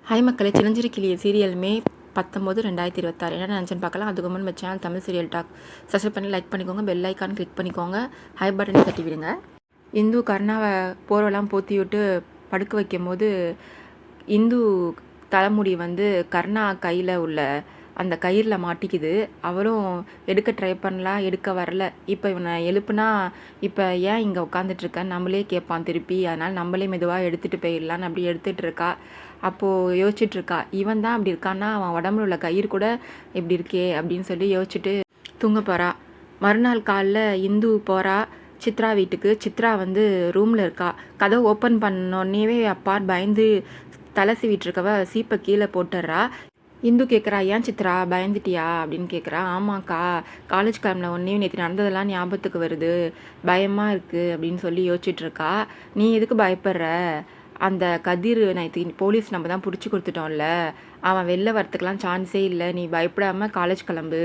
Hi மக்களே, சின்னஞ்சிறு கிளியே சீரியல் மே 19/2026 என்ன நினச்சேன்னு பார்க்கலாம். அதுக்கு முன் நம்ம channel Tamil serial talk subscribe பண்ணி லைக் பண்ணிக்கோங்க, பெல் ஐக்கான் கிளிக் பண்ணிக்கோங்க, ஹை பட்டனை தட்டி விடுங்க. இந்து கருணாவை போர்வெல்லாம் போற்றி விட்டு படுக்க வைக்கும் போது இந்து தலைமுடி வந்து கருணா கையில் உள்ள அந்த கயிறில் மாட்டிக்குது. அவரும் எடுக்க ட்ரை பண்ணலாம், எடுக்க வரல. இப்போ இவனை எழுப்புனா இப்போ ஏன் இங்கே உட்காந்துட்ருக்கேன் நம்மளே கேட்பான் திருப்பி. அதனால் நம்மளே மெதுவாக எடுத்துகிட்டு போயிடலான்னு அப்படி எடுத்துகிட்டு இருக்கா. அப்போது யோசிச்சுட்ருக்கா, இவன் தான் அப்படி இருக்கான்னா அவன் உடம்புல உள்ள கயிறு கூட இப்படி இருக்கே அப்படின்னு சொல்லி யோசிச்சுட்டு தூங்க போகிறா. மறுநாள் காலைல இந்து போகிறா சித்ரா வீட்டுக்கு. சித்ரா வந்து ரூமில் இருக்கா. கதவை ஓப்பன் பண்ணோன்னே அப்பா பயந்து தலை சீவிட்டுருக்கவ சீப்பை கீழே போட்டுடுறா. இந்து கேட்குறா, ஏன் சித்ரா பயந்துட்டியா அப்படின்னு கேட்குறா. ஆமாக்கா, காலேஜ் கிளம்பின ஒன்றே நேற்று நடந்ததெல்லாம் ஞாபகத்துக்கு வருது, பயமாக இருக்குது அப்படின்னு சொல்லி யோசிச்சுட்ருக்கா. நீ எதுக்கு பயப்படுற? அந்த கதிர் நேற்று போலீஸ் நம்ம தான் பிடிச்சி கொடுத்துட்டோம்ல, அவன் வெளில வரத்துக்கெலாம் சான்ஸே இல்லை, நீ பயப்படாமல் காலேஜ் கிளம்பு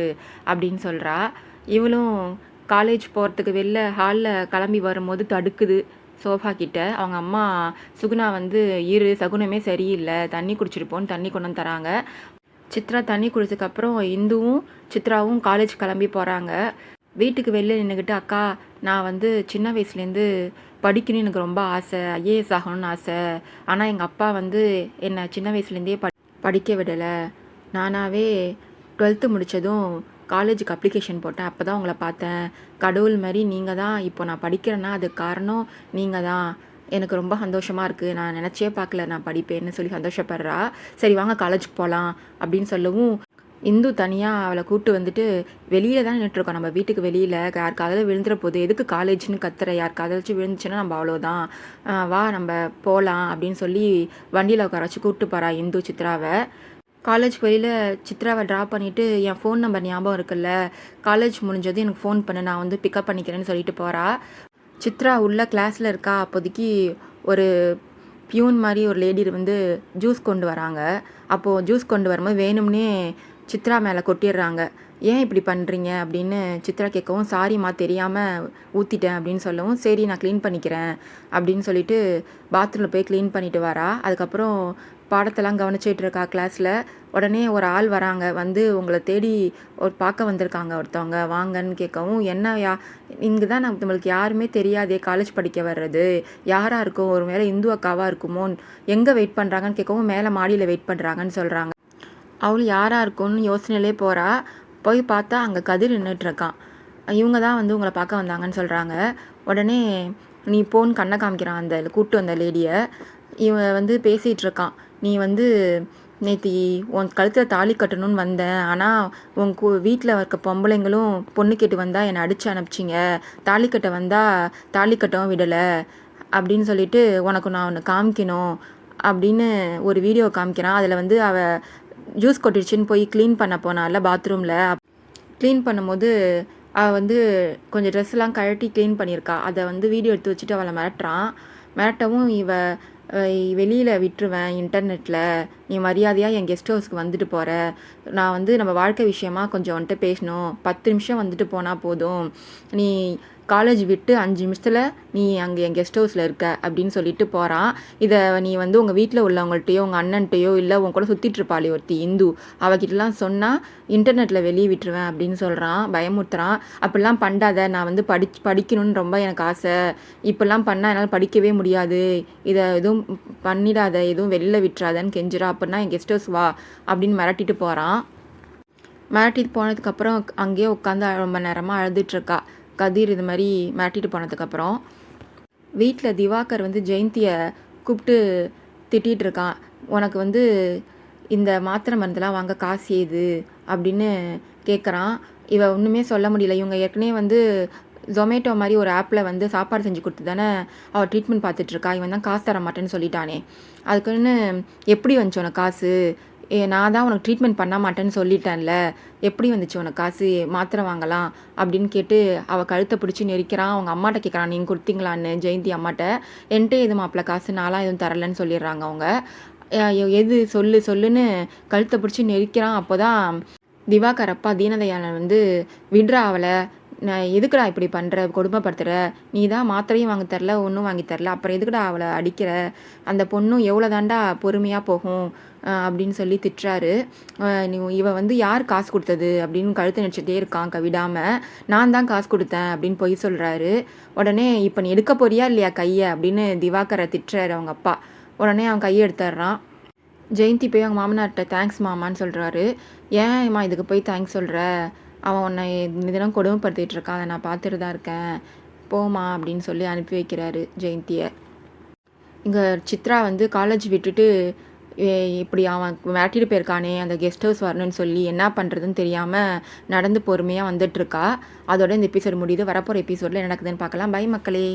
அப்படின்னு சொல்கிறா. இவளும் காலேஜ் போகிறதுக்கு வெளில ஹாலில் கிளம்பி வரும்போது தடுக்குது சோஃபா கிட்ட. அவங்க அம்மா சுகுணா வந்து சகுனமே சரியில்லை, தண்ணி குடிச்சிட்டு போன்னு தண்ணி கொண்டு வந்து தராங்க. சித்ரா தண்ணி குடிச்சதுக்கப்புறம் இந்துவும் சித்ராவும் காலேஜ் கிளம்பி போகிறாங்க. வீட்டுக்கு வெளில நின்றுக்கிட்டு, அக்கா நான் வந்து சின்ன வயசுலேருந்து படிக்கணும்னு எனக்கு ரொம்ப ஆசை, ஐஏஎஸ் ஆகணும்னு ஆசை. ஆனால் எங்கள் அப்பா வந்து என்னை சின்ன வயசுலேருந்தே படிக்க விடலை. நானாகவே 12th முடித்ததும் காலேஜுக்கு அப்ளிகேஷன் போட்டேன். அப்போ தான் உங்களை பார்த்தேன். கடவுள் மாதிரி நீங்கள் தான் இப்போ நான் படிக்கிறேன்னா அதுக்கு காரணம் நீங்கள் தான். எனக்கு ரொம்ப சந்தோஷமாக இருக்குது, நான் நினச்சே பார்க்கல நான் படிப்பேன்னு சொல்லி சந்தோஷப்படுறா. சரி வாங்க காலேஜுக்கு போகலாம் அப்படின்னு சொல்லவும் இந்து தனியாக அவளை கூப்பிட்டு வந்துட்டு, வெளியில் தான் நின்றுட்டுருக்கோம் நம்ம வீட்டுக்கு வெளியில், யார் காதில் விழுந்துற போது எதுக்கு காலேஜ்னு கத்துற, யார் காதலிச்சு விழுந்துச்சுன்னா நம்ம அவ்வளோதான், வா நம்ம போகலாம் அப்படின்னு சொல்லி வண்டியில் உட்கார வச்சு கூப்பிட்டு போகிறா இந்து சித்ராவை. காலேஜ் வெளியில் சித்ராவை ட்ராப் பண்ணிவிட்டு, என் ஃபோன் நம்பர் ஞாபகம் இருக்குல்ல, காலேஜ் முடிஞ்சது எனக்கு ஃபோன் பண்ணு, நான் வந்து பிக்கப் பண்ணிக்கிறேன்னு சொல்லிட்டு போகிறா. சித்ரா உள்ள கிளாஸில் இருக்கா. அப்போதைக்கு ஒரு பியூன் மாதிரி ஒரு லேடி வந்து ஜூஸ் கொண்டு வராங்க. அப்போது ஜூஸ் கொண்டு வரும்போது வேணும்னே சித்ரா மேலே கொட்டிடுறாங்க. ஏன் இப்படி பண்ணுறீங்க அப்படின்னு சித்ரா கேட்கவும், சாரிம்மா தெரியாமல் ஊற்றிட்டேன் அப்படின்னு சொல்லவும், சரி நான் க்ளீன் பண்ணிக்கிறேன் அப்படின்னு சொல்லிட்டு பாத்ரூமில் போய் க்ளீன் பண்ணிட்டு வரா. அதுக்கப்புறம் பாடத்தெல்லாம் கவனிச்சிட்டு இருக்கா கிளாஸில். உடனே ஒரு ஆள் வராங்க, வந்து உங்களை தேடி ஒரு பார்க்க வந்திருக்காங்க ஒருத்தவங்க, வாங்கன்னு கேட்கவும், என்ன இங்கே தான் நம்மளுக்கு யாருமே தெரியாதே, காலேஜ் படிக்க வர்றது யாராக இருக்கும், ஒரு மேலே இந்து அக்காவாக இருக்குமோ, எங்கே வெயிட் பண்ணுறாங்கன்னு கேட்கவும், மேலே மாடியில் வெயிட் பண்ணுறாங்கன்னு சொல்கிறாங்க. அவள் யாராக இருக்கும்னு யோசனையிலே போகிறா. போய் பார்த்தா அங்கே கதிர் நின்றுட்டுருக்கான். இவங்க தான் வந்து உங்களை பார்க்க வந்தாங்கன்னு சொல்கிறாங்க. உடனே நீ போன்னு கண்ணை காமிக்கிறான் அந்த கூப்பிட்டு வந்த லேடியை. இவன் வந்து பேசிகிட்டு இருக்கான், நீ வந்து நேற்று உன் கழுத்தில் தாலி கட்டணும்னு வந்தேன், ஆனால் உன் வீட்டில் இருக்க பொம்பளைங்களும் பொண்ணு கேட்டு வந்தால் என்னை அடித்து அனுப்பிச்சிங்க, தாலி கட்ட வந்தால் தாலி கட்டவும் விடலை அப்படின்னு சொல்லிட்டு உனக்கு நான் ஒன்று காமிக்கணும் அப்படின்னு ஒரு வீடியோ காமிக்கிறான். அதில் வந்து அவள் ஜூஸ் கொட்டிடுச்சின்னு போய் க்ளீன் பண்ண போனால பாத்ரூமில். க்ளீன் பண்ணும்போது அவள் வந்து கொஞ்சம் ட்ரெஸ்லாம் கழட்டி க்ளீன் பண்ணியிருக்கா. அதை வந்து வீடியோ எடுத்து வச்சுட்டு அவளை மிரட்டவும், வெளியில் விட்டுருவேன் இன்டர்நெட்டில், நீ மரியாதையாக என் கெஸ்ட் ஹவுஸ்க்கு வந்துட்டு போகிற, நான் வந்து நம்ம வாழ்க்கை விஷயமா கொஞ்சம் வந்துட்டு பேசணும், 10 நிமிஷம் வந்துட்டு போனால் போதும், நீ காலேஜ் விட்டு 5 நிமிஷத்தில் நீ அங்கே என் கெஸ்ட் ஹவுஸில் இருக்க அப்படின்னு சொல்லிட்டு போகிறான். இதை நீ வந்து உங்கள் வீட்டில் உள்ளவங்கள்ட்டையோ உங்கள் அண்ணன்ட்டையோ இல்லை உன் கூட சுற்றிட்டு இருப்பாளே ஒருத்தி இந்து, அவகிட்டலாம் சொன்னால் இன்டர்நெட்டில் வெளியே விட்டுருவேன் அப்படின்னு சொல்கிறான், பயமுறுத்துறான். அப்படிலாம் பண்ணாத, நான் வந்து படிக்கணும்னு ரொம்ப எனக்கு ஆசை, இப்படிலாம் பண்ணால் என்னால் படிக்கவே முடியாது, இதை எதுவும் பண்ணிடாத, எதுவும் வெளியில் விட்டுறாதன்னு கெஞ்சிரா. அப்படின்னா என் கெஸ்ட் ஹவுஸ் வா அப்படின்னு மிரட்டிட்டு போகிறான். மிரட்டிட்டு போனதுக்கப்புறம் அங்கேயே உட்காந்து ரொம்ப நேரமாக அழுதுட்டுருக்கா. கதிர் இது மாதிரி மிரட்டிட்டு போனதுக்கப்புறம் வீட்டில் திவாகர் வந்து ஜெயந்தியை கூப்பிட்டு திட்டிகிட்டு இருக்கான். உனக்கு வந்து இந்த மாத்திரை மருந்தெல்லாம் வாங்க காசு ஏது அப்படின்னு கேட்குறான். இவள் ஒன்றுமே சொல்ல முடியல. இவங்க ஏற்கனவே வந்து ஜொமேட்டோ மாதிரி ஒரு ஆப்பில் வந்து சாப்பாடு செஞ்சு கொடுத்து தானே அவள் ட்ரீட்மெண்ட் பார்த்துட்ருக்கா. இவன் தான் காசு தர மாட்டேன்னு சொல்லிட்டானே, அதுக்குன்னு எப்படி வந்துச்சு உனக்கு காசு, நான் தான் உனக்கு ட்ரீட்மெண்ட் பண்ண மாட்டேன்னு சொல்லிட்டேன்ல, எப்படி வந்துச்சு உனக்கு காசு, மாத்திரை வாங்கலாம் அப்படின்னு கேட்டு அவள் கழுத்தை பிடிச்சி நெரிக்கிறான். அவங்க அம்மாட்ட கேட்குறான், நீங்கள் கொடுத்தீங்களான்னு ஜெயந்தி அம்மாட்ட. என்கிட்ட எது மாப்பிள்ள காசு, நான்லாம் எதுவும் தரலன்னு சொல்லிடுறாங்க அவங்க. எது சொல்லுன்னு கழுத்தை பிடிச்சி நெரிக்கிறான். அப்போ தான் திவாகர் அப்பா தீனதயாளன் வந்து, விட்றா அவளை, நான் எதுக்குடா இப்படி பண்ணுற, கொடுமைப்படுத்துகிற, நீ தான் மாத்திரையும் வாங்கி தரல, ஒன்றும் வாங்கி தரல, அப்புறம் எதுக்குடா அவளை அடிக்கிற, அந்த பொண்ணும் எவ்வளோ தாண்டா பொறுமையாக போகும் அப்படின்னு சொல்லி திட்டுறாரு. இவன் வந்து யார் காசு கொடுத்தது அப்படின்னு கழுத்து நடிச்சிட்டே இருக்கான் விடாமல். நான் தான் காசு கொடுத்தேன் அப்படின்னு பொய் சொல்கிறாரு. உடனே இப்போ நீ எடுக்க போறியா இல்லையா கையை அப்படின்னு திவாகரை திட்டுறாரு அவங்க அப்பா. உடனே அவன் கையை எடுத்துடுறான். ஜெயந்தி போய் அவங்க மாமனார்கிட்ட தேங்க்ஸ் மாமான்னு சொல்கிறாரு. ஏன்மா இதுக்கு போய் தேங்க்ஸ் சொல்கிற, அவன் உன்னை இதெல்லாம் கொடுமைப்படுத்திட்டு இருக்கான், அதை நான் பார்த்துட்டு தான் இருக்கேன், போமா அப்படின்னு சொல்லி அனுப்பி வைக்கிறாரு ஜெயந்தியை. இங்கே சித்ரா வந்து காலேஜ் விட்டுட்டு இப்படி அவன் மிரட்டிட்டு போயிருக்கானே, அந்த கெஸ்ட் ஹவுஸ் வரணும்னு சொல்லி என்ன பண்ணுறதுன்னு தெரியாமல் நடந்து பொறுமையாக வந்துட்டுருக்கா. அதோட இந்த எபிசோட் முடியுது. வரப்போகிற எபிசோடில் என்ன நடக்குதுன்னு பார்க்கலாம். பை மக்களே.